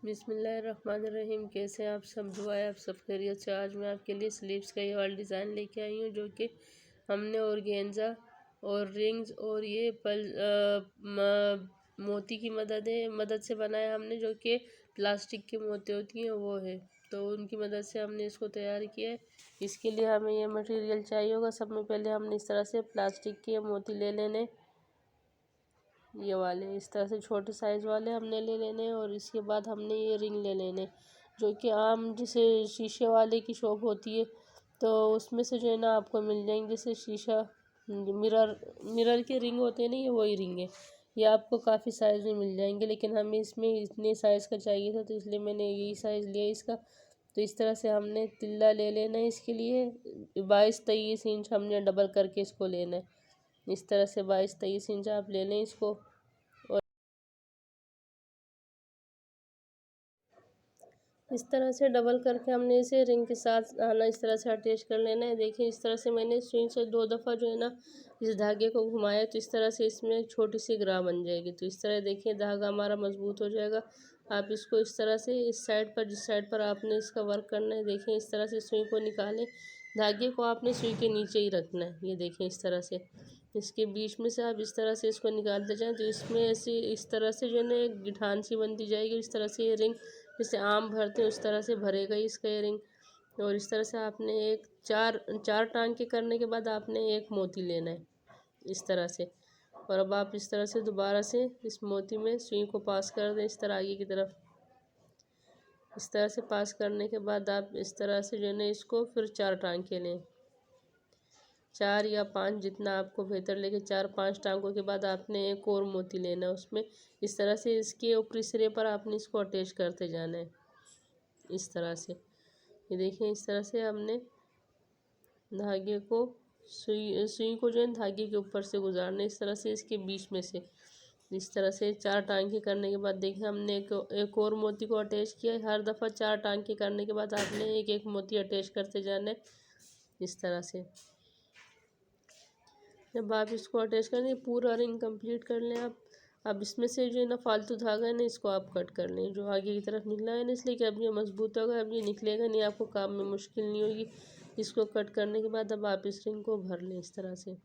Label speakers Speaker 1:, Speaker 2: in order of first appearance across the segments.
Speaker 1: बिस्मिल्लाहिर्रहमानिर्रहीम। कैसे आप सब? दुआ है आप सब खैरियत से। आज मैं आपके लिए स्लीव्स का ये वाला डिज़ाइन लेके आई हूँ, जो कि हमने ऑर्गेन्जा और रिंग्स और ये मोती की मदद से बनाया हमने, जो कि प्लास्टिक की मोती होती हैं वो है, तो उनकी मदद से हमने इसको तैयार किया है। इसके लिए हमें ये मटेरियल चाहिए होगा। सब में पहले हमने इस तरह से प्लास्टिक के मोती ले लेने, ये वाले इस तरह से छोटे साइज़ वाले हमने ले लेने हैं। और इसके बाद हमने ये रिंग ले लेने, जो कि आम जैसे शीशे वाले की शॉप होती है तो उसमें से जो है ना आपको मिल जाएंगे, जैसे शीशा मिरर के रिंग होते हैं ना, ये वही रिंग है। ये आपको काफ़ी साइज़ में मिल जाएंगे, लेकिन हमें इसमें इतने साइज़ का चाहिए था तो इसलिए मैंने यही साइज़ लिया इसका। तो इस तरह से हमने तिल्ला ले लेना है। इसके लिए 22-23 इंच हमने डबल करके इसको लेना है। इस तरह से 22-23 इंच आप ले लें इसको। और इस तरह से डबल करके हमने इसे रिंग के साथ आना इस तरह से अटैच कर लेना है। देखिए इस तरह से मैंने सुई से 2 दफ़ा जो है ना इस धागे को घुमाया, तो इस तरह से इसमें एक छोटी सी ग्रा बन जाएगी। तो इस तरह देखिए धागा हमारा मजबूत हो जाएगा। आप इसको इस तरह से इस साइड पर, जिस साइड पर आपने इसका वर्क करना है, देखिए इस तरह से सुई को निकालें। धागे को आपने सुई के नीचे ही रखना है। ये देखिए इस तरह से इसके बीच में से आप इस तरह से इसको निकालते जाएं, तो इसमें ऐसे इस तरह से जो है ना एक गिठान सी बनती जाएगी। इस तरह से ये रिंग जैसे आम भरते हैं उस तरह से भरेगा इसका ये रिंग। और इस तरह से आपने एक चार चार टांके करने के बाद आपने एक मोती लेना है इस तरह से। और अब आप इस तरह से दोबारा से इस मोती में सुई को पास कर दें इस तरह आगे की तरफ। इस तरह से पास करने के बाद आप इस तरह से जो है ना इसको फिर 4 टांके लें, 4 या 5 जितना आपको बेहतर लगे। 4-5 टांकों के बाद आपने एक और मोती लेना है उसमें। इस तरह से इसके ऊपरी सिरे पर आपने इसको अटैच करते जाना है इस तरह से। ये देखिए इस तरह से हमने धागे को सुई को जो है धागे के ऊपर से गुजारना है इस तरह से इसके बीच में से। इस तरह से 4 टांके करने के बाद देखिए हमने एक और मोती को अटैच किया है। हर दफ़ा 4 टांके करने के बाद आपने एक एक मोती अटैच करते जाना है इस तरह से। जब आप इसको अटैच कर लें, पूरा रिंग कंप्लीट कर लें आप। अब इसमें से जो है ना फालतू धागा है ना, इसको आप कट कर लें, जो आगे की तरफ निकला है ना, इसलिए कि अब ये मजबूत होगा, अब ये निकलेगा नहीं, आपको काम में मुश्किल नहीं होगी। इसको कट करने के बाद अब आप इस रिंग को भर लें इस तरह से।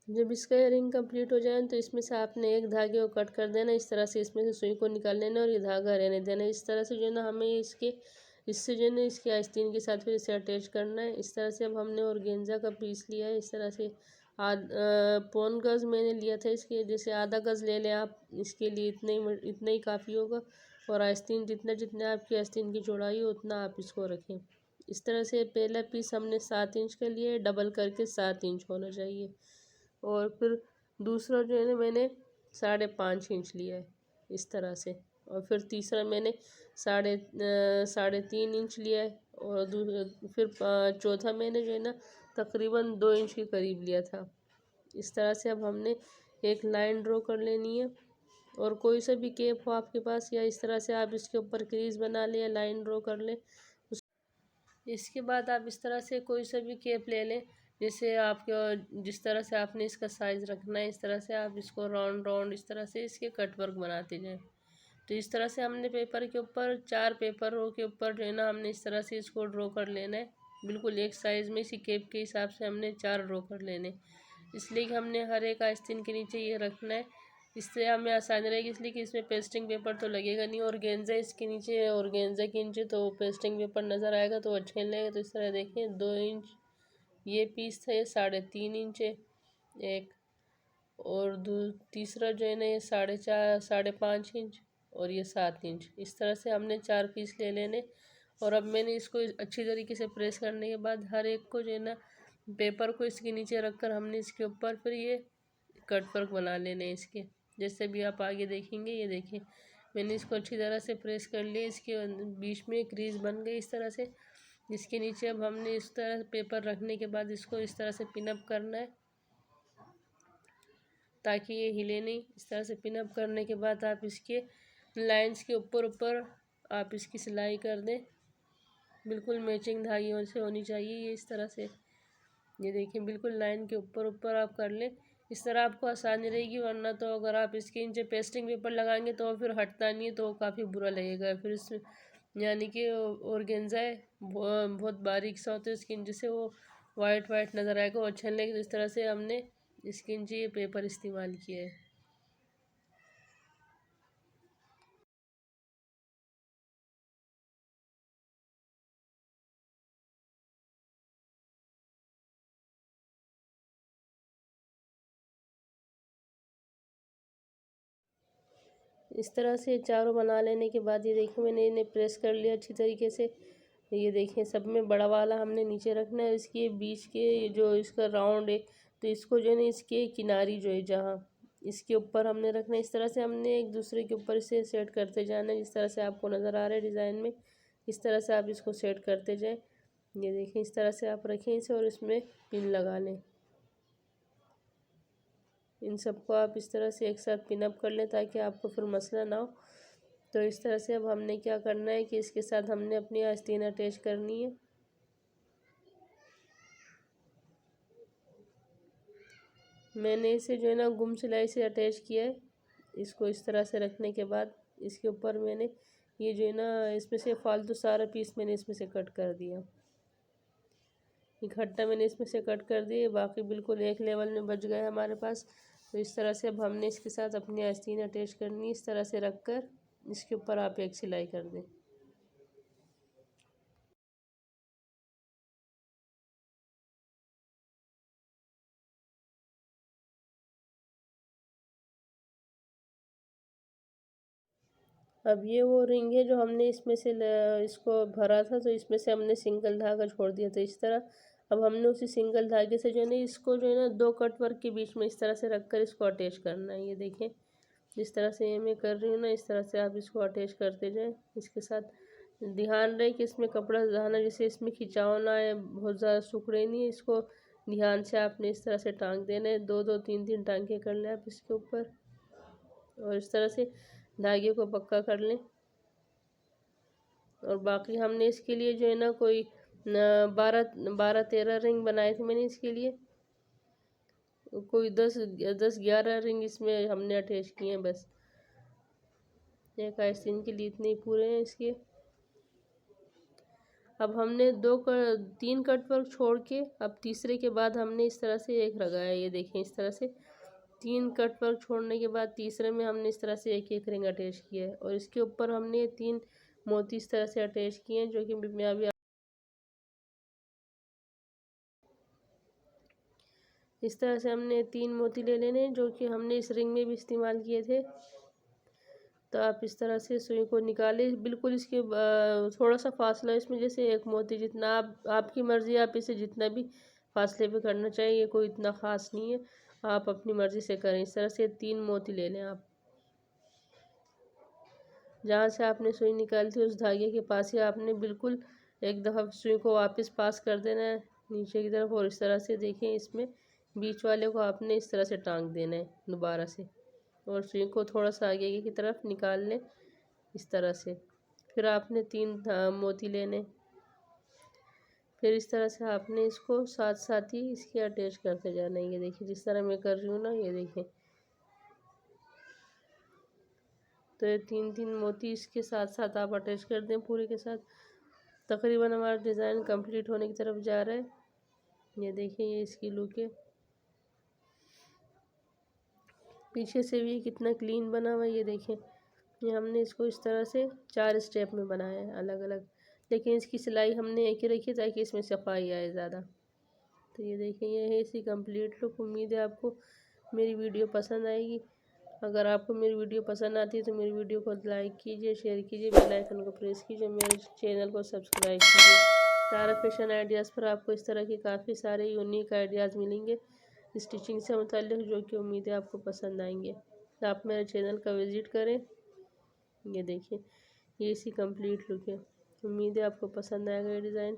Speaker 1: जब इसका रिंग कंप्लीट हो जाए तो इसमें से आपने एक धागे को कट कर देना इस तरह से, इसमें से सुई को निकाल लेना और ये धागा रहने देना। इस तरह से जो है ना हमें इससे जो है ना इसके आस्तीन के साथ फिर इसे अटैच करना है इस तरह से। अब हमने ऑर्गेन्जा का पीस लिया है इस तरह से, पौन गज़ मैंने लिया था इसके, जैसे आधा गज़ ले लें आप इसके लिए, इतना ही काफ़ी होगा। और आस्तीन जितने आपकी आस्तीन की चौड़ाई हो उतना आप इसको रखें। इस तरह से पहला पीस हमने 7 इंच का लिया है, डबल करके 7 इंच होना चाहिए। और फिर दूसरा जो है ना मैंने 5.5 इंच लिया है इस तरह से। और फिर तीसरा मैंने 3.5 इंच लिया है। और फिर चौथा मैंने जो है ना तकरीबन 2 इंच के करीब लिया था। इस तरह से अब हमने एक लाइन ड्रॉ कर लेनी है। और कोई सा भी केप हो आपके पास, या इस तरह से आप इसके ऊपर क्रीज बना लें या लाइन ड्रॉ कर लें। इसके बाद आप इस तरह से कोई सा भी केप ले लें, जैसे आपके जिस तरह से आपने इसका साइज़ रखना है इस तरह से आप इसको राउंड राउंड इस तरह से इसके कट वर्क बनाते जाएं। तो इस तरह से हमने पेपर के ऊपर 4 पेपरों के ऊपर जो है ना हमने इस तरह से इसको ड्रॉ कर लेना है। बिल्कुल एक साइज़ में इसी केप के हिसाब से हमने 4 ड्रॉ कर लेने, इसलिए कि हमने हर एक आस्तीन के नीचे ये रखना है। इससे हमें आसानी रहेगी, इसलिए कि इसमें पेस्टिंग पेपर तो लगेगा नहीं। और गेंजा इसके नीचे और गेंजा के नीचे तो पेस्टिंग पेपर नज़र आएगा तो अच्छा नहीं लगेगा। तो इस तरह देखें 2 इंच ये पीस था, ये 3.5 इंच है एक। और तीसरा जो है ना ये 5.5 इंच और ये 7 इंच। इस तरह से हमने 4 पीस ले लेने। और अब मैंने इसको अच्छी तरीके से प्रेस करने के बाद हर एक को जो है ना पेपर को इसके नीचे रख कर हमने इसके ऊपर फिर ये कट वर्क बना लेने इसके, जैसे भी आप आगे देखेंगे। ये देखिए मैंने इसको अच्छी तरह से प्रेस कर लिया, इसके बीच में क्रीज बन गई इस तरह से। इसके नीचे अब हमने इस तरह पेपर रखने के बाद इसको इस तरह से पिन अप करना है ताकि ये हिले नहीं। इस तरह से पिन अप करने के बाद आप इसके लाइंस के ऊपर ऊपर आप इसकी सिलाई कर दें। बिल्कुल मैचिंग धागियों से होनी चाहिए ये इस तरह से। ये देखिए बिल्कुल लाइन के ऊपर ऊपर आप कर लें। इस तरह आपको आसानी रहेगी, वरना तो अगर आप इसके नीचे पेस्टिंग पेपर लगाएंगे तो फिर हटता नहीं है, तो काफ़ी बुरा लगेगा। फिर इसमें यानी कि ऑर्गेन्जा है बहुत बारीक सा होता है, इसके नीचे से वो वाइट वाइट नज़र आएगा, वो अच्छा नहीं लगेगा। इस तरह से हमने इसके नीचे ये पेपर इस्तेमाल किया है। इस तरह से चारों बना लेने के बाद ये देखिए मैंने इन्हें प्रेस कर लिया अच्छी तरीके से। ये देखिए सब में बड़ा वाला हमने नीचे रखना है। इसके बीच के जो इसका राउंड है, तो इसको जो है ना इसके किनारी जो है जहाँ इसके ऊपर हमने रखना है। इस तरह से हमने एक दूसरे के ऊपर इसे सेट करते जाना है, जिस तरह से आपको नज़र आ रहा है डिज़ाइन में। इस तरह से आप इसको सेट करते जाएँ। ये देखिए इस तरह से आप रखें इसे और इसमें पिन लगा लें। इन सबको आप इस तरह से एक साथ पिन अप कर लें ताकि आपको फिर मसला ना हो। तो इस तरह से अब हमने क्या करना है कि इसके साथ हमने अपनी आस्तीन अटैच करनी है। मैंने इसे जो है ना गुम सिलाई से अटैच किया है। इसको इस तरह से रखने के बाद इसके ऊपर मैंने ये जो है ना इसमें से फालतू सारा पीस मैंने इसमें से कट कर दिया। इकट्ठा मैंने इसमें से कट कर दिए, बाकी बिल्कुल एक लेवल में बच गए हमारे पास। तो इस तरह से अब हमने इसके साथ अपनी आस्तीन अटैच करनी है। इस तरह से रख कर इसके ऊपर आप एक सिलाई कर दें। अब ये वो रिंग है जो हमने इसमें से इसको भरा था, तो इसमें से हमने सिंगल धागा छोड़ दिया था इस तरह। अब हमने उसी सिंगल धागे से जो है ना इसको जो है ना दो कट वर्क के बीच में इस तरह से रख कर इसको अटैच करना है। ये देखें जिस तरह से ये मैं कर रही हूँ ना, इस तरह से आप इसको अटैच करते जाएं। इसके साथ ध्यान रहे कि इसमें कपड़ा ज़्यादा जैसे इसमें खिंचाव ना है, बहुत ज़्यादा सुखड़े नहीं। इसको ध्यान से आपने इस तरह से टांग देना है, दो दो तीन तीन टांगे कर लें आप इसके ऊपर, और इस तरह से धागे को पक्का कर लें। और बाकी हमने इसके लिए जो है ना कोई 12-13 रिंग बनाए थे मैंने इसके लिए। कोई 10-11 रिंग इसमें हमने अटैच किए हैं बस। एक आइसक्रीम के लिए इतने ही पूरे हैं इसके। अब हमने 3 कट वर्क छोड़ के अब तीसरे के बाद हमने इस तरह से एक लगाया। ये देखें इस तरह से 3 कट वर्क छोड़ने के बाद तीसरे में हमने इस तरह से एक एक रिंग अटैच किया है, और इसके ऊपर हमने 3 मोती इस तरह से अटैच किए हैं, जो कि मैं अभी इस तरह से हमने 3 मोती ले लेने हैं, जो कि हमने इस रिंग में भी इस्तेमाल किए थे। तो आप इस तरह से सुई को निकालें, बिल्कुल इसके थोड़ा सा फासला इसमें, जैसे एक मोती जितना। आप आपकी मर्ज़ी, आप इसे जितना भी फासले पे करना चाहिए, कोई इतना ख़ास नहीं है, आप अपनी मर्ज़ी से करें। इस तरह से 3 मोती ले लें आप। जहाँ से आपने सुई निकाली थी उस धागे के पास ही आपने बिल्कुल एक दफ़ा सुई को वापस पास कर देना है नीचे की तरफ, और इस तरह से देखें इसमें बीच वाले को आपने इस तरह से टांग देना है दोबारा से, और सुई को थोड़ा सा आगे की तरफ निकाल लें इस तरह से। फिर आपने 3 मोती लेने, फिर इस तरह से आपने इसको साथ साथ ही इसके अटैच करते जाना है। ये देखिए जिस तरह मैं कर रही हूँ ना, ये देखें। तो ये 3-3 मोती इसके साथ साथ आप अटैच कर दें पूरे के साथ। तकरीबन हमारा डिज़ाइन कंप्लीट होने की तरफ जा रहा है। ये देखिए ये इसकी लुक है। पीछे से भी कितना क्लीन बना हुआ है, ये देखें। ये हमने इसको इस तरह से 4 स्टेप में बनाया है अलग अलग, लेकिन इसकी सिलाई हमने एक ही रखी है ताकि इसमें सफाई आए ज़्यादा। तो ये देखें ये है इसकी कंप्लीट लुक। उम्मीद है आपको मेरी वीडियो पसंद आएगी। अगर आपको मेरी वीडियो पसंद आती है तो मेरी वीडियो को लाइक कीजिए, शेयर कीजिए, बेल आइकन को प्रेस कीजिए, मेरे चैनल को सब्सक्राइब कीजिए। तारा फैशन आइडियाज़ पर आपको इस तरह के काफ़ी सारे यूनिक आइडियाज़ मिलेंगे स्टिचिंग से मुताल्लिक़, जो कि उम्मीद है आपको पसंद आएंगे। तो आप मेरे चैनल का विज़िट करें। ये देखिए ये इसकी कंप्लीट लुक है। उम्मीद है आपको पसंद आएगा ये डिज़ाइन।